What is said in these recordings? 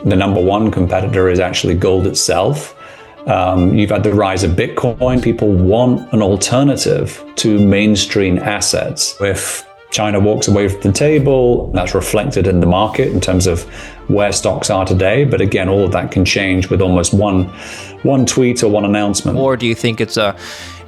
the number one competitor is actually gold itself. You've had the rise of Bitcoin. People want an alternative to mainstream assets. If China walks away from the table, that's reflected in the market in terms of where stocks are today. But again, all of that can change with almost one tweet or one announcement. Or do you think it's an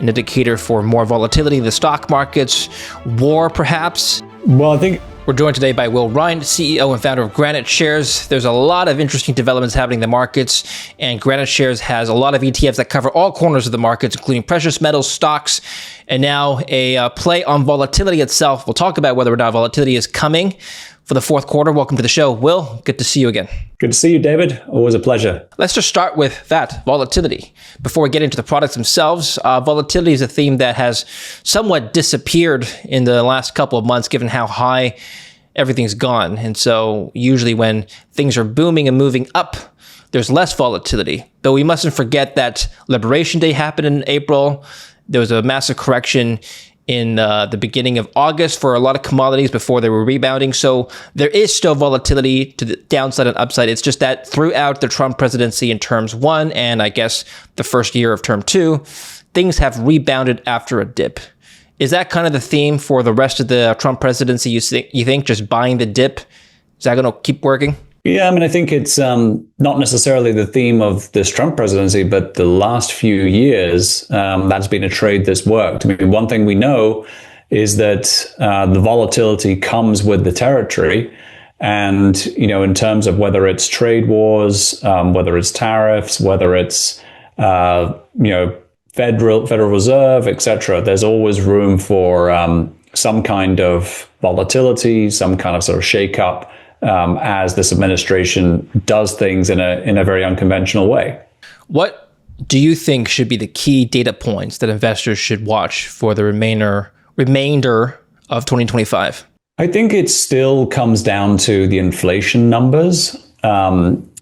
indicator for more volatility in the stock markets, war perhaps? Well, I think we're joined today by Will Rhind, CEO and founder of GraniteShares. There's a lot of interesting developments happening in the markets, and GraniteShares has a lot of ETFs that cover all corners of the markets, including precious metals, stocks, and now a play on volatility itself. We'll talk about whether or not volatility is coming for the fourth quarter. Welcome to the show, Will. Good to see you again. Good to see you, David. Always a pleasure. Let's just start with that, volatility. Before we get into the products themselves, volatility is a theme that has somewhat disappeared in the last couple of months, given how high everything's gone. And so usually when things are booming and moving up, there's less volatility. Though we mustn't forget that Liberation Day happened in April. There was a massive correction in the beginning of August for a lot of commodities before they were rebounding. So there is still volatility to the downside and upside. It's just that throughout the Trump presidency in terms one, and I guess the first year of term two, things have rebounded after a dip. Is that kind of the theme for the rest of the Trump presidency? You think just buying the dip, is that going to keep working? Yeah, I mean, I think it's not necessarily the theme of this Trump presidency, but the last few years, that's been a trade that's worked. I mean, one thing we know is that the volatility comes with the territory. And, you know, in terms of whether it's trade wars, whether it's tariffs, whether it's, Federal Reserve, et cetera, there's always room for some kind of volatility, some kind of sort of shakeup as this administration does things in a very unconventional way. What do you think should be the key data points that investors should watch for the remainder of 2025? I think it still comes down to the inflation numbers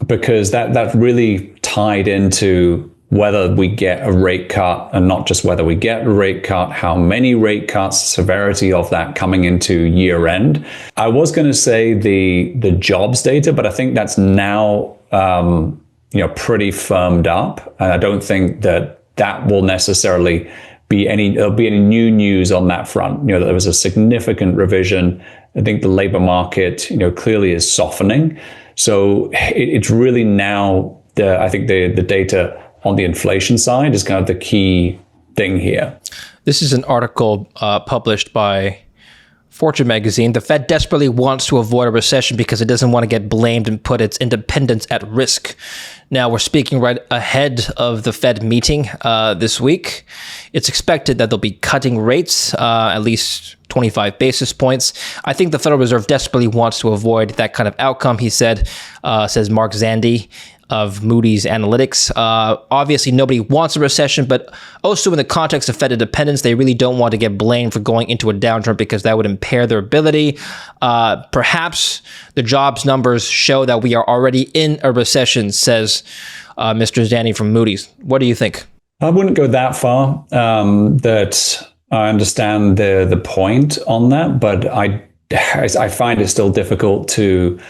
because that really tied into whether we get a rate cut, and not just whether we get a rate cut, how many rate cuts, severity of that coming into year end. I was going to say the jobs data, but I think that's now pretty firmed up. And I don't think that will necessarily be there'll be any new news on that front. You know, there was a significant revision. I think the labor market, clearly is softening. So it's really now I think the data on the inflation side is kind of the key thing here. This is an article published by Fortune magazine. The Fed desperately wants to avoid a recession because it doesn't want to get blamed and put its independence at risk. Now, we're speaking right ahead of the Fed meeting this week. It's expected that they'll be cutting rates, at least 25 basis points. I think the Federal Reserve desperately wants to avoid that kind of outcome, he said, says Mark Zandi of Moody's Analytics. Obviously, nobody wants a recession, but also in the context of Fed independence, they really don't want to get blamed for going into a downturn because that would impair their ability. Perhaps the jobs numbers show that we are already in a recession, says Mr. Zandi from Moody's. What do you think? I wouldn't go that far. That I understand the point on that, but I find it still difficult to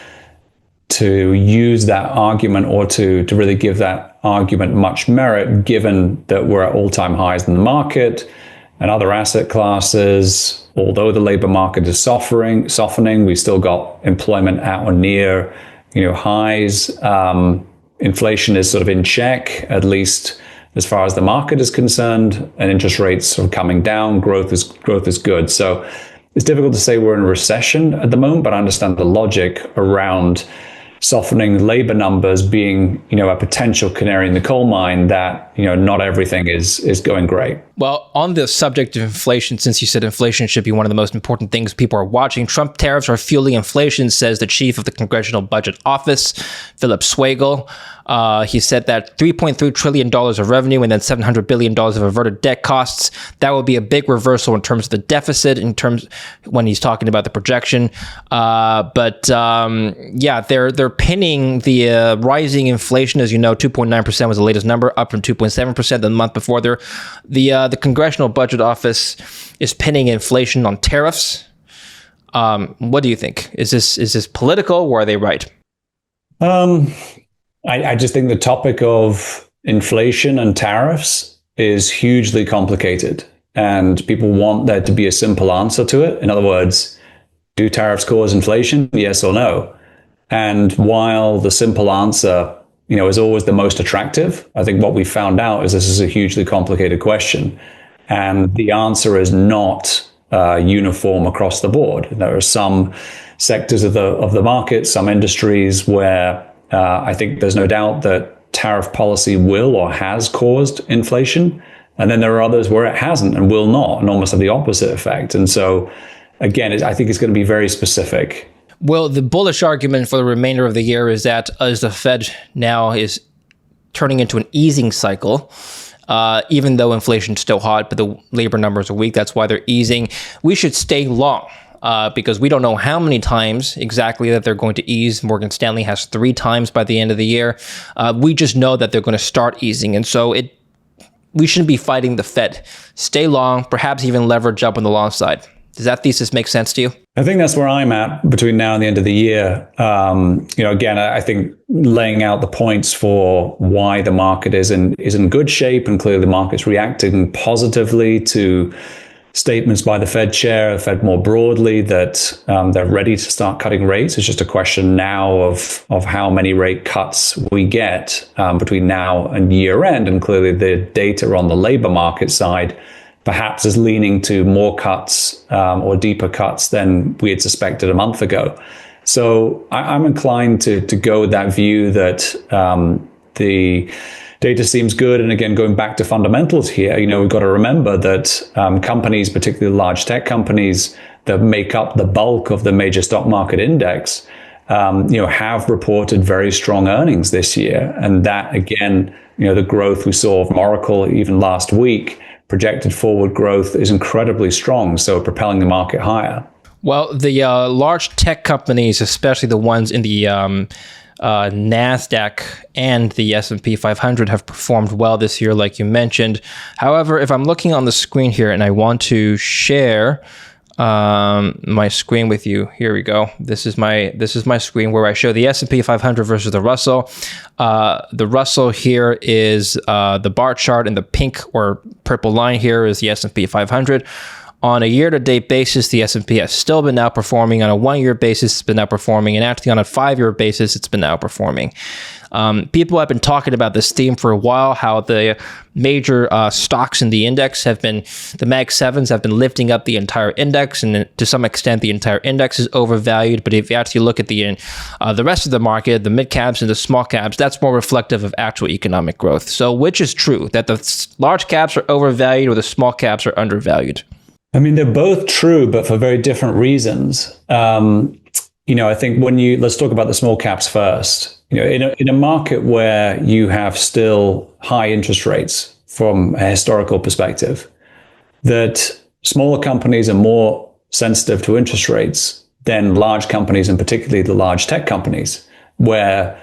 use that argument or to really give that argument much merit, given that we're at all-time highs in the market and other asset classes. Although the labor market is softening, we've still got employment at or near highs. Inflation is sort of in check, at least as far as the market is concerned, and interest rates sort of coming down. Growth is good. So it's difficult to say we're in a recession at the moment, but I understand the logic around softening labor numbers being, a potential canary in the coal mine that, not everything is going great. Well, on the subject of inflation, since you said inflation should be one of the most important things people are watching, Trump tariffs are fueling inflation, says the chief of the Congressional Budget Office, Philip Swagel. He said that $3.3 trillion of revenue and then $700 billion of averted debt costs, that would be a big reversal in terms of the deficit, when he's talking about the projection. They're pinning the rising inflation. As you know, 2.9% was the latest number, up from 2.7% the month before. The Congressional Budget Office is pinning inflation on tariffs. What do you think? Is this political, or are they right? I just think the topic of inflation and tariffs is hugely complicated, and people want there to be a simple answer to it. In other words, do tariffs cause inflation? Yes or no? And while the simple answer, is always the most attractive, I think what we found out is this is a hugely complicated question, and the answer is not uniform across the board. There are some sectors of the market, some industries where I think there's no doubt that tariff policy will or has caused inflation. And then there are others where it hasn't and will not, and almost have the opposite effect. And so, again, I think it's going to be very specific. Well, the bullish argument for the remainder of the year is that as the Fed now is turning into an easing cycle, even though inflation's still hot, but the labor numbers are weak, that's why they're easing, we should stay long. Because we don't know how many times exactly that they're going to ease. Morgan Stanley has 3 times by the end of the year. We just know that they're going to start easing. And so we shouldn't be fighting the Fed. Stay long, perhaps even leverage up on the long side. Does that thesis make sense to you? I think that's where I'm at between now and the end of the year. Again, I think laying out the points for why the market is in good shape, and clearly the market's reacting positively to statements by the Fed chair, the Fed more broadly, that they're ready to start cutting rates. It's just a question now of how many rate cuts we get between now and year end. And clearly the data on the labor market side perhaps is leaning to more cuts or deeper cuts than we had suspected a month ago. So I'm inclined to go with that view that the data seems good. And again, going back to fundamentals here, we've got to remember that companies, particularly large tech companies that make up the bulk of the major stock market index, have reported very strong earnings this year. And that, again, the growth we saw of Oracle even last week, projected forward growth is incredibly strong. So propelling the market higher. Well, the large tech companies, especially the ones in the NASDAQ and the S&P 500 have performed well this year, like you mentioned. However, if I'm looking on the screen here and I want to share my screen with you, here we go. This is my screen where I show the S&P 500 versus the Russell. The Russell here is the bar chart, and the pink or purple line here is the S&P 500. On a year-to-date basis, the S&P has still been outperforming. On a one-year basis, it's been outperforming. And actually, on a 5-year basis, it's been outperforming. People have been talking about this theme for a while, how the major stocks in the index the Mag 7s have been lifting up the entire index. And to some extent, the entire index is overvalued. But if you actually look at the rest of the market, the mid caps and the small caps, that's more reflective of actual economic growth. So which is true, that the large caps are overvalued or the small caps are undervalued? I mean, they're both true, but for very different reasons. I think let's talk about the small caps first. In a market where you have still high interest rates from a historical perspective, that smaller companies are more sensitive to interest rates than large companies, and particularly the large tech companies, where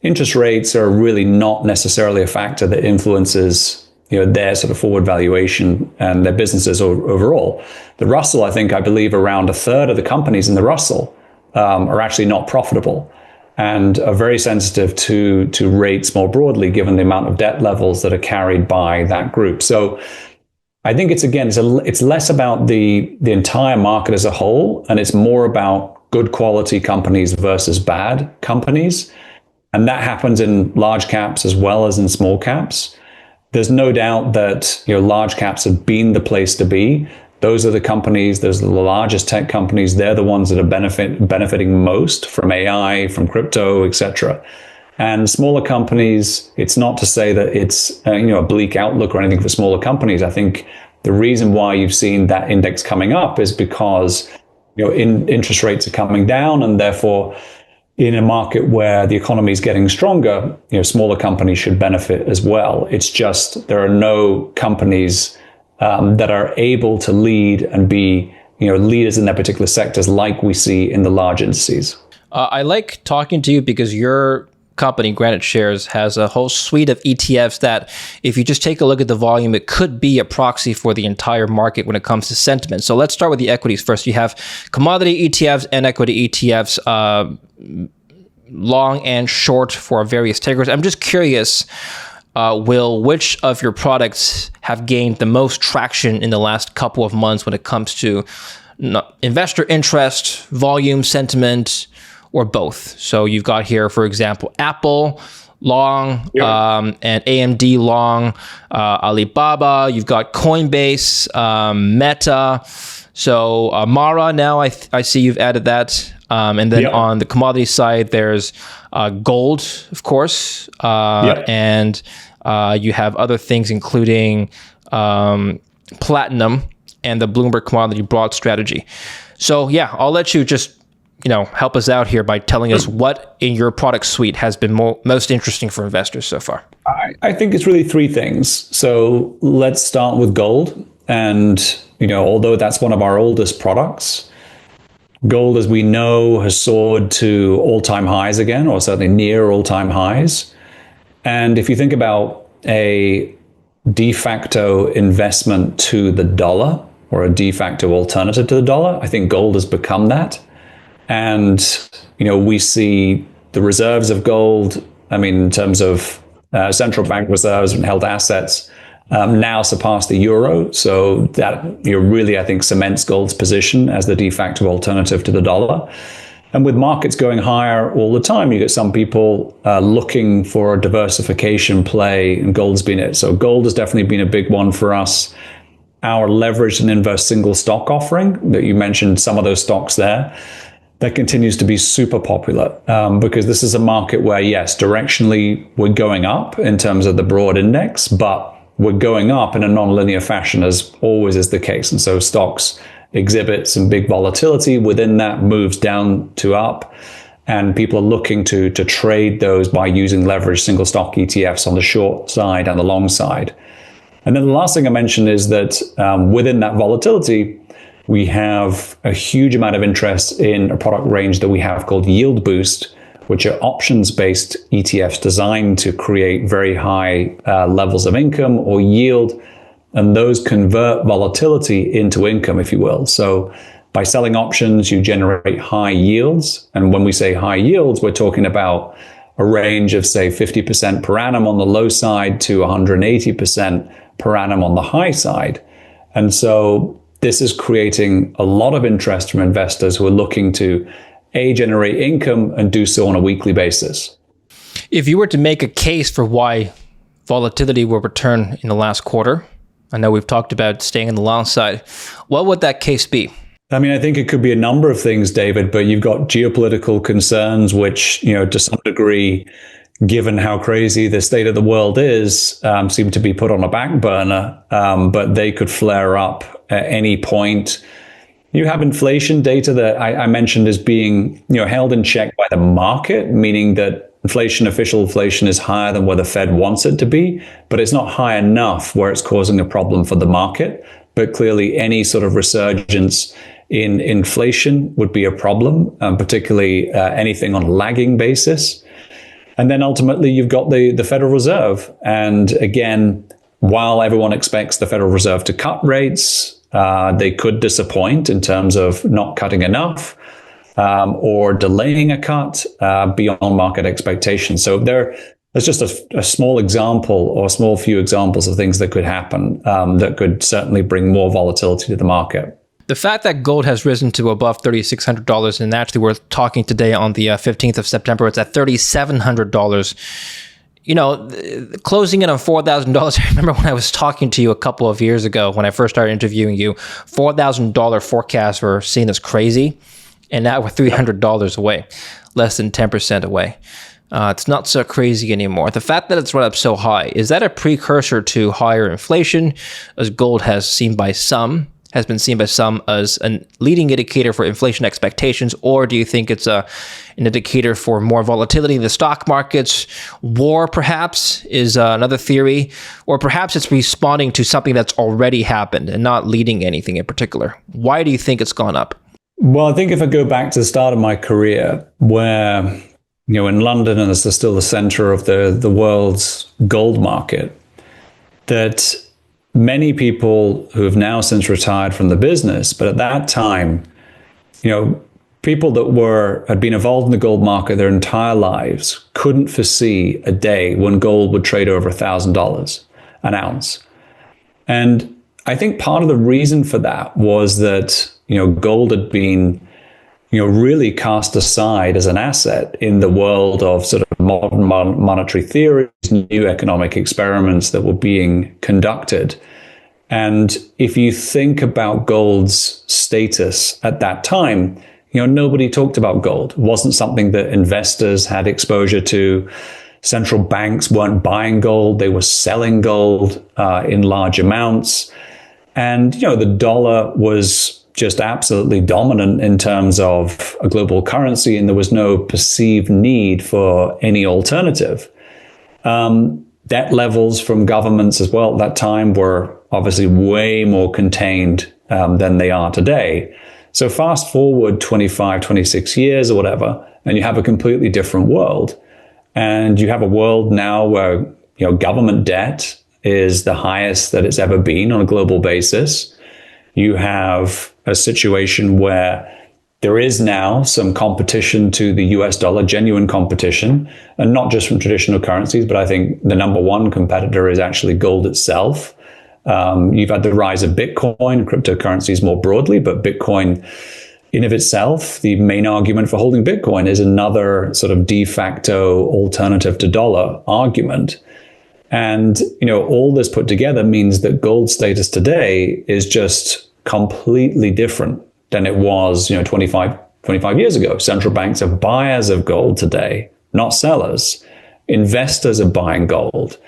interest rates are really not necessarily a factor that influences their sort of forward valuation and their businesses overall. The Russell, I believe around a third of the companies in the Russell are actually not profitable and are very sensitive to rates more broadly, given the amount of debt levels that are carried by that group. So I think it's less about the entire market as a whole, and it's more about good quality companies versus bad companies. And that happens in large caps as well as in small caps. There's no doubt that large caps have been the place to be. Those are the companies, those are the largest tech companies. They're the ones that are benefiting most from AI, from crypto, etc. And smaller companies, it's not to say that it's a bleak outlook or anything for smaller companies. I think the reason why you've seen that index coming up is because interest rates are coming down, and therefore in a market where the economy is getting stronger, smaller companies should benefit as well. It's just there are no companies that are able to lead and be leaders in their particular sectors like we see in the large indices. I like talking to you because your company, GraniteShares, has a whole suite of ETFs that, if you just take a look at the volume, it could be a proxy for the entire market when it comes to sentiment. So let's start with the equities first. You have commodity ETFs and equity ETFs. long and short for various takers. I'm just curious, Will, which of your products have gained the most traction in the last couple of months when it comes to investor interest, volume, sentiment, or both? So you've got here, for example, Apple long, and AMD long, Alibaba. You've got Coinbase, Meta. So Mara now, I see you've added that. And then on the commodity side, there's gold, of course, and you have other things, including platinum and the Bloomberg Commodity Broad Strategy. So yeah, I'll let you just help us out here by telling us what in your product suite has been most interesting for investors so far. I think it's really three things. So let's start with gold. And, although that's one of our oldest products, gold, as we know, has soared to all-time highs again, or certainly near all-time highs. And if you think about a de facto investment to the dollar, or a de facto alternative to the dollar, I think gold has become that. And, we see the reserves of gold, in terms of central bank reserves and held assets, now surpass the euro. So that really, I think, cements gold's position as the de facto alternative to the dollar. And with markets going higher all the time, you get some people looking for a diversification play, and gold's been it. So gold has definitely been a big one for us. Our leveraged and inverse single stock offering that you mentioned, some of those stocks there, that continues to be super popular because this is a market where, yes, directionally we're going up in terms of the broad index, but we're going up in a nonlinear fashion, as always is the case. And so stocks exhibit some big volatility. Within that, moves down to up. And people are looking to trade those by using leveraged single stock ETFs on the short side and the long side. And then the last thing I mentioned is that within that volatility, we have a huge amount of interest in a product range that we have called Yield Boost, which are options-based ETFs designed to create very high levels of income or yield. And those convert volatility into income, if you will. So by selling options, you generate high yields. And when we say high yields, we're talking about a range of, say, 50% per annum on the low side to 180% per annum on the high side. And so this is creating a lot of interest from investors who are looking to generate income and do so on a weekly basis. If you were to make a case for why volatility will return in the last quarter, I know we've talked about staying on the long side, what would that case be? I think it could be a number of things, David, but you've got geopolitical concerns, which, to some degree, given how crazy the state of the world is, seem to be put on a back burner, but they could flare up at any point. You have inflation data that I mentioned as being, held in check by the market, meaning that official inflation is higher than where the Fed wants it to be, but it's not high enough where it's causing a problem for the market. But clearly any sort of resurgence in inflation would be a problem, particularly anything on a lagging basis. And then ultimately you've got the Federal Reserve. And again, while everyone expects the Federal Reserve to cut rates, they could disappoint in terms of not cutting enough or delaying a cut beyond market expectations. So there's just a small example or a small few examples of things that could happen that could certainly bring more volatility to the market. The fact that gold has risen to above $3,600, and actually we're talking today on the 15th of September, it's at $3,700. Closing in on $4,000. I remember when I was talking to you a couple of years ago, when I first started interviewing you, $4,000 forecasts were seen as crazy. And now we're $300 away, less than 10% away. It's not so crazy anymore. The fact that it's run up so high, is that a precursor to higher inflation, as gold has been seen by some as a leading indicator for inflation expectations? Or do you think it's an indicator for more volatility in the stock markets? War, perhaps, is another theory. Or perhaps it's responding to something that's already happened and not leading anything in particular. Why do you think it's gone up? Well, I think if I go back to the start of my career, where, in London, and it's still the center of the world's gold market, that many people who have now since retired from the business, but at that time, people that had been involved in the gold market their entire lives couldn't foresee a day when gold would trade over $1,000 an ounce. And I think part of the reason for that was that, gold had been, really cast aside as an asset in the world of sort of modern monetary theories, new economic experiments that were being conducted. And if you think about gold's status at that time, nobody talked about gold. It wasn't something that investors had exposure to. Central banks weren't buying gold. They were selling gold in large amounts. And, the dollar was just absolutely dominant in terms of a global currency, and there was no perceived need for any alternative. Debt levels from governments as well at that time were obviously way more contained than they are today. So fast forward 25, 26 years or whatever, and you have a completely different world. And you have a world now where, government debt is the highest that it's ever been on a global basis. You have a situation where there is now some competition to the US dollar, genuine competition, and not just from traditional currencies, but I think the number one competitor is actually gold itself. You've had the rise of Bitcoin, cryptocurrencies more broadly, but Bitcoin in of itself, the main argument for holding Bitcoin is another sort of de facto alternative to dollar argument. And, all this put together means that gold status today is just completely different than it was, 25 years ago. Central banks are buyers of gold today, not sellers. Investors are buying gold.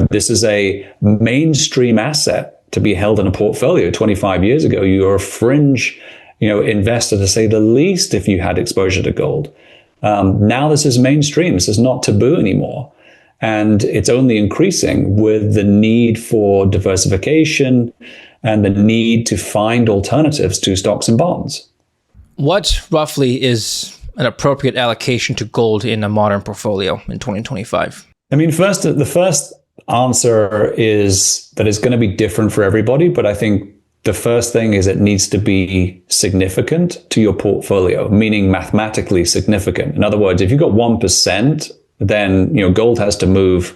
This is a mainstream asset to be held in a portfolio. 25 years ago, you were a fringe, investor to say the least if you had exposure to gold. Now this is mainstream. This is not taboo anymore. And it's only increasing with the need for diversification and the need to find alternatives to stocks and bonds. What roughly is an appropriate allocation to gold in a modern portfolio in 2025? The first answer is that it's going to be different for everybody, but I think the first thing is it needs to be significant to your portfolio, meaning mathematically significant. In other words, if you've got 1%, then gold has to move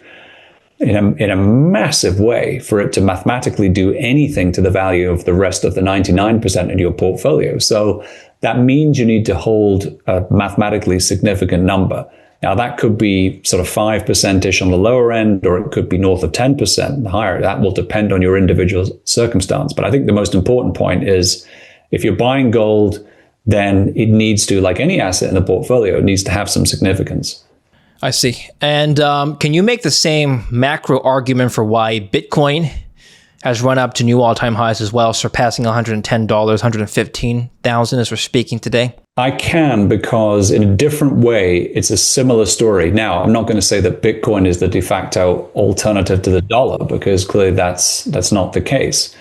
in a massive way for it to mathematically do anything to the value of the rest of the 99% in your portfolio. So that means you need to hold a mathematically significant number. Now that could be sort of 5%-ish on the lower end, or it could be north of 10% higher. That will depend on your individual circumstance. But I think the most important point is if you're buying gold, then it needs to, like any asset in the portfolio, it needs to have some significance. I see. And can you make the same macro argument for why Bitcoin has run up to new all-time highs as well, surpassing $110, $115,000 as we're speaking today? I can, because in a different way, it's a similar story. Now, I'm not going to say that Bitcoin is the de facto alternative to the dollar, because clearly that's not the case.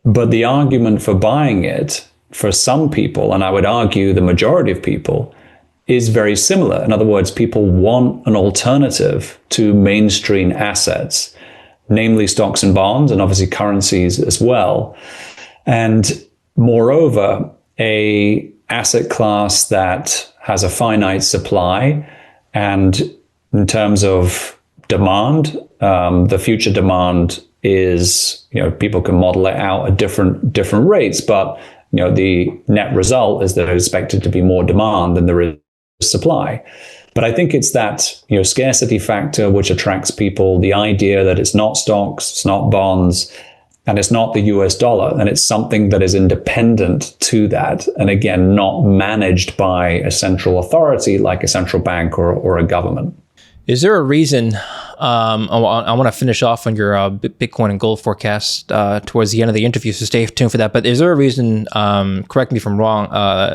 But the argument for buying it for some people, and I would argue the majority of people, is very similar. In other words, people want an alternative to mainstream assets, namely stocks and bonds, and obviously currencies as well. And moreover, a asset class that has a finite supply, and in terms of demand, the future demand is, people can model it out at different rates, but the net result is that it's expected to be more demand than there is supply. But I think it's that scarcity factor which attracts people, the idea that it's not stocks, it's not bonds, and it's not the US dollar, and it's something that is independent to that, and again, not managed by a central authority like a central bank or a government. Is there a reason, I want to finish off on your Bitcoin and gold forecast towards the end of the interview, so stay tuned for that, but is there a reason, correct me if I'm wrong,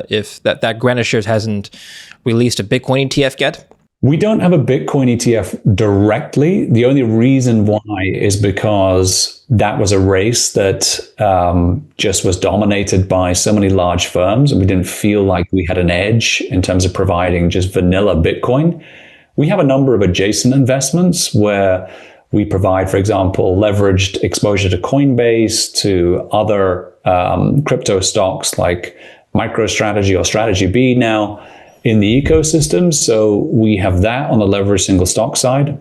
if that GraniteShares hasn't released a Bitcoin ETF yet? We don't have a Bitcoin ETF directly. The only reason why is because that was a race that just was dominated by so many large firms, and we didn't feel like we had an edge in terms of providing just vanilla Bitcoin. We have a number of adjacent investments where we provide, for example, leveraged exposure to Coinbase, to other crypto stocks like MicroStrategy or Strategy B now in the ecosystem. So we have that on the leverage single stock side.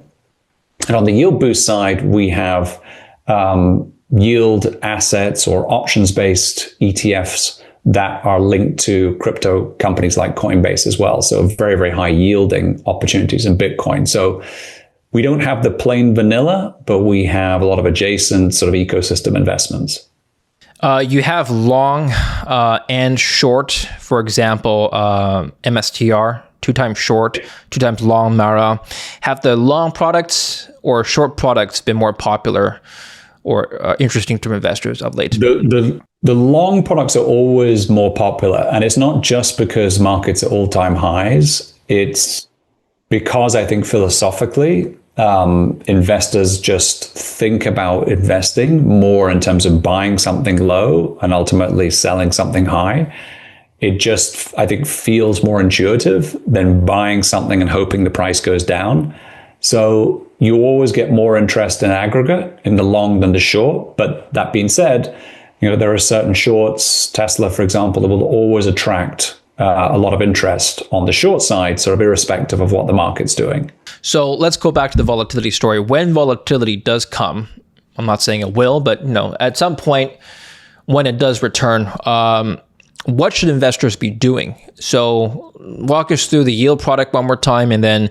And on the yield boost side, we have yield assets or options-based ETFs that are linked to crypto companies like Coinbase as well. So very, very high yielding opportunities in Bitcoin. So we don't have the plain vanilla, but we have a lot of adjacent sort of ecosystem investments. You have long and short, for example, MSTR, 2 times short, 2 times long Mara. Have the long products or short products been more popular or interesting to investors of late? The long products are always more popular. And it's not just because markets are all-time highs. It's because I think philosophically, investors just think about investing more in terms of buying something low and ultimately selling something high. It just, I think, feels more intuitive than buying something and hoping the price goes down. So you always get more interest in aggregate in the long than the short. But that being said, there are certain shorts, Tesla, for example, that will always attract a lot of interest on the short side, sort of irrespective of what the market's doing. So let's go back to the volatility story. When volatility does come, I'm not saying it will, but at some point when it does return, what should investors be doing? So walk us through the yield product one more time, and then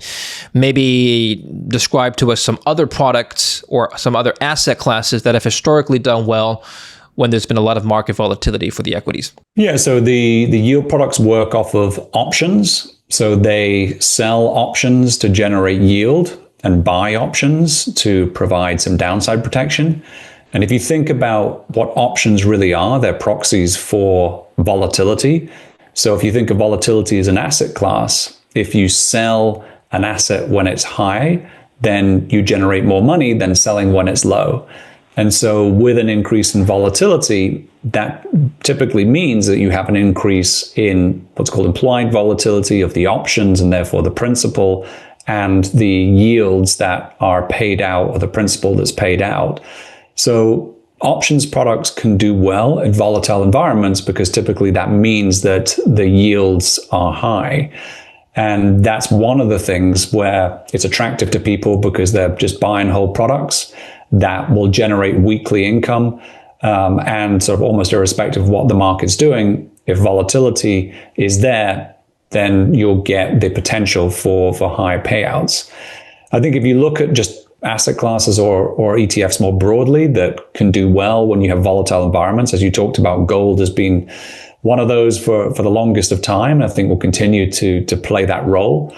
maybe describe to us some other products or some other asset classes that have historically done well when there's been a lot of market volatility for the equities. Yeah, so the yield products work off of options. So they sell options to generate yield and buy options to provide some downside protection. And if you think about what options really are, they're proxies for volatility. So if you think of volatility as an asset class, if you sell an asset when it's high, then you generate more money than selling when it's low. And so with an increase in volatility, that typically means that you have an increase in what's called implied volatility of the options and therefore the principal and the yields that are paid out or the principal that's paid out. So options products can do well in volatile environments because typically that means that the yields are high. And that's one of the things where it's attractive to people because they're just buy and hold products that will generate weekly income and sort of almost irrespective of what the market's doing. If volatility is there, then you'll get the potential for high payouts. I think if you look at just asset classes or ETFs more broadly that can do well when you have volatile environments, as you talked about, gold has been one of those for the longest of time. I think will continue to play that role.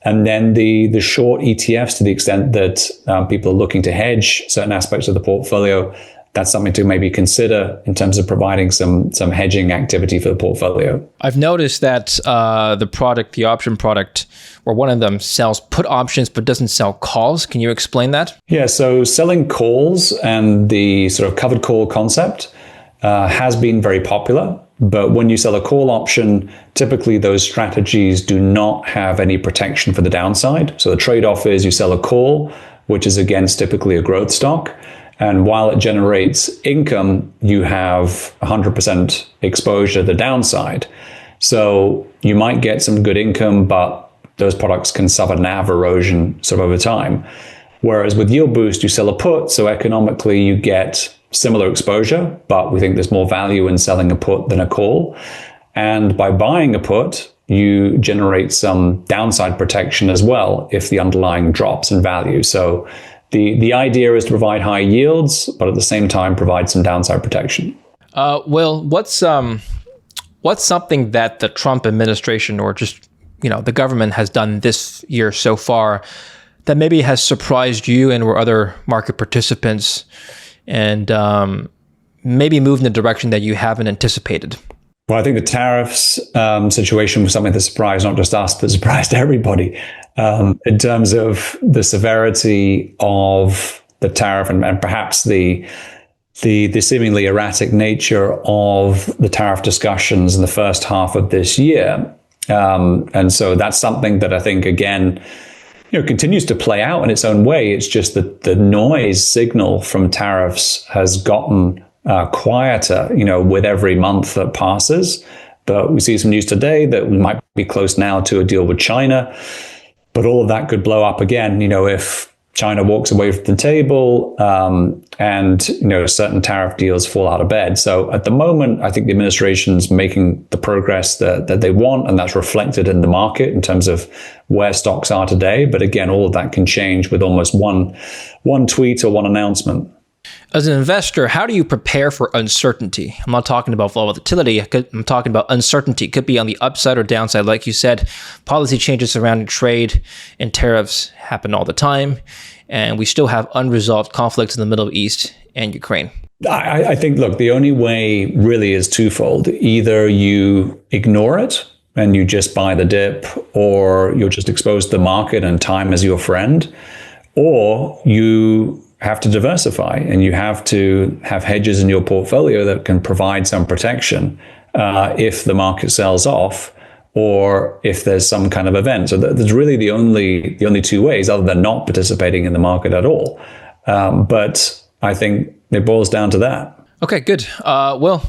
And then the short ETFs, to the extent that people are looking to hedge certain aspects of the portfolio, that's something to maybe consider in terms of providing some hedging activity for the portfolio. I've noticed that the option product, or one of them sells put options but doesn't sell calls. Can you explain that? Yeah, so selling calls and the sort of covered call concept has been very popular. But when you sell a call option, typically those strategies do not have any protection for the downside. So the trade-off is you sell a call, which is against typically a growth stock. And while it generates income, you have 100% exposure to the downside. So you might get some good income, but those products can suffer NAV erosion sort of over time. Whereas with Yield Boost, you sell a put, so economically you get similar exposure, but we think there's more value in selling a put than a call. And by buying a put, you generate some downside protection as well if the underlying drops in value. So the idea is to provide high yields, but at the same time provide some downside protection. Will, what's something that the Trump administration or just the government has done this year so far that maybe has surprised you and or other market participants, and maybe moved in a direction that you haven't anticipated? Well, I think the tariffs situation was something that surprised not just us, but surprised everybody in terms of the severity of the tariff and perhaps the seemingly erratic nature of the tariff discussions in the first half of this year. And so that's something that I think, again, continues to play out in its own way. It's just that the noise signal from tariffs has gotten quieter, with every month that passes. But we see some news today that we might be close now to a deal with China. But all of that could blow up again, if China walks away from the table, and certain tariff deals fall out of bed. So at the moment, I think the administration's making the progress that they want, and that's reflected in the market in terms of where stocks are today. But again, all of that can change with almost one tweet or one announcement. As an investor, how do you prepare for uncertainty? I'm not talking about volatility. I'm talking about uncertainty. It could be on the upside or downside. Like you said, policy changes surrounding trade and tariffs happen all the time. And we still have unresolved conflicts in the Middle East and Ukraine. I think, look, the only way really is twofold. Either you ignore it and you just buy the dip, or you're just exposed to the market and time is your friend, or you have to diversify and you have to have hedges in your portfolio that can provide some protection if the market sells off or if there's some kind of event. So there's really the only two ways other than not participating in the market at all. But I think it boils down to that. Okay, good. I'll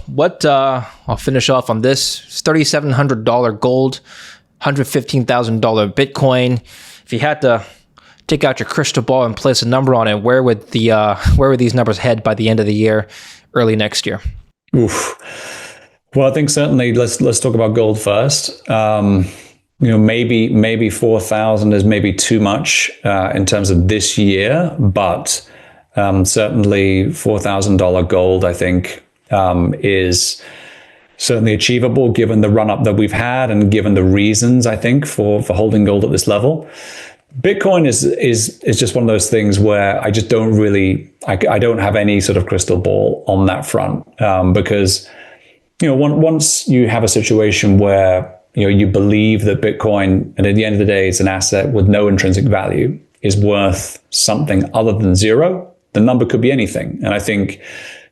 finish off on this. It's $3,700 gold, $115,000 Bitcoin. If you had to take out your crystal ball and place a number on it, where would these numbers head by the end of the year, early next year? Oof. Well, I think certainly let's talk about gold first. Maybe 4,000 is maybe too much in terms of this year, but certainly $4,000 gold, I think, is certainly achievable given the run up that we've had and given the reasons, I think, for holding gold at this level. Bitcoin is just one of those things where I just don't really, I don't have any sort of crystal ball on that front, because, once you have a situation where, you believe that Bitcoin, and at the end of the day, it's an asset with no intrinsic value, is worth something other than zero, the number could be anything. And I think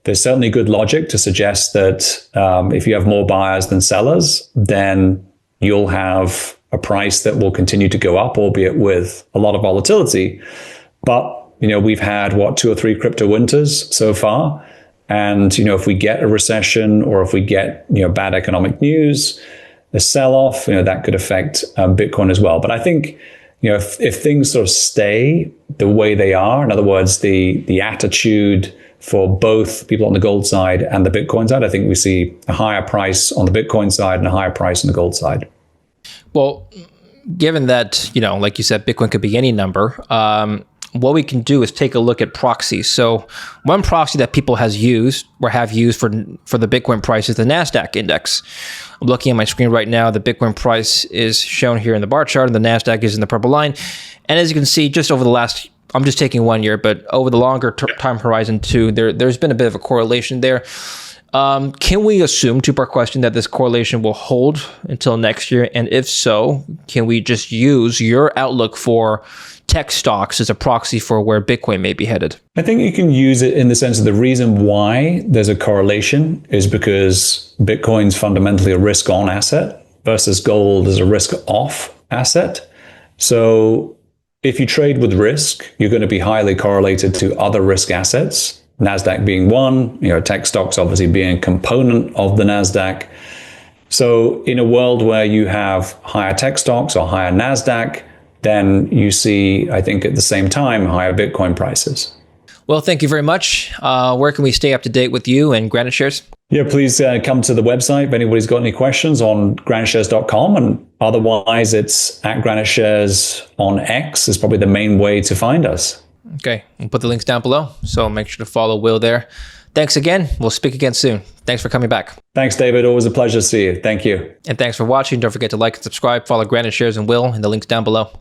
there's certainly good logic to suggest that if you have more buyers than sellers, then you'll have a price that will continue to go up, albeit with a lot of volatility. But, we've had, 2 or 3 crypto winters so far. And, if we get a recession or if we get, bad economic news, the sell-off, that could affect Bitcoin as well. But I think, if things sort of stay the way they are, in other words, the attitude for both people on the gold side and the Bitcoin side, I think we see a higher price on the Bitcoin side and a higher price on the gold side. Well, given that, like you said, Bitcoin could be any number, what we can do is take a look at proxies. So one proxy that people have used for the Bitcoin price is the NASDAQ index. I'm looking at my screen right now. The Bitcoin price is shown here in the bar chart, and the NASDAQ is in the purple line. And as you can see, just over the last, I'm just taking 1 year, but over the longer time horizon too, there's been a bit of a correlation there. Can we assume, two-part question, that this correlation will hold until next year? And if so, can we just use your outlook for tech stocks as a proxy for where Bitcoin may be headed? I think you can use it in the sense of the reason why there's a correlation is because Bitcoin's fundamentally a risk-on asset versus gold is a risk-off asset. So if you trade with risk, you're going to be highly correlated to other risk assets, NASDAQ being one, tech stocks obviously being a component of the NASDAQ. So in a world where you have higher tech stocks or higher NASDAQ, then you see, I think at the same time, higher Bitcoin prices. Well, thank you very much. Where can we stay up to date with you and GraniteShares? Yeah, please come to the website if anybody's got any questions on GraniteShares.com, and otherwise it's at GraniteShares on X is probably the main way to find us. Okay, we'll put the links down below, so make sure to follow Will there. Thanks again. We'll speak again soon. Thanks for coming back. Thanks, David. Always a pleasure to see you. Thank you. And thanks for watching. Don't forget to like and subscribe. Follow GraniteShares and Will in the links down below.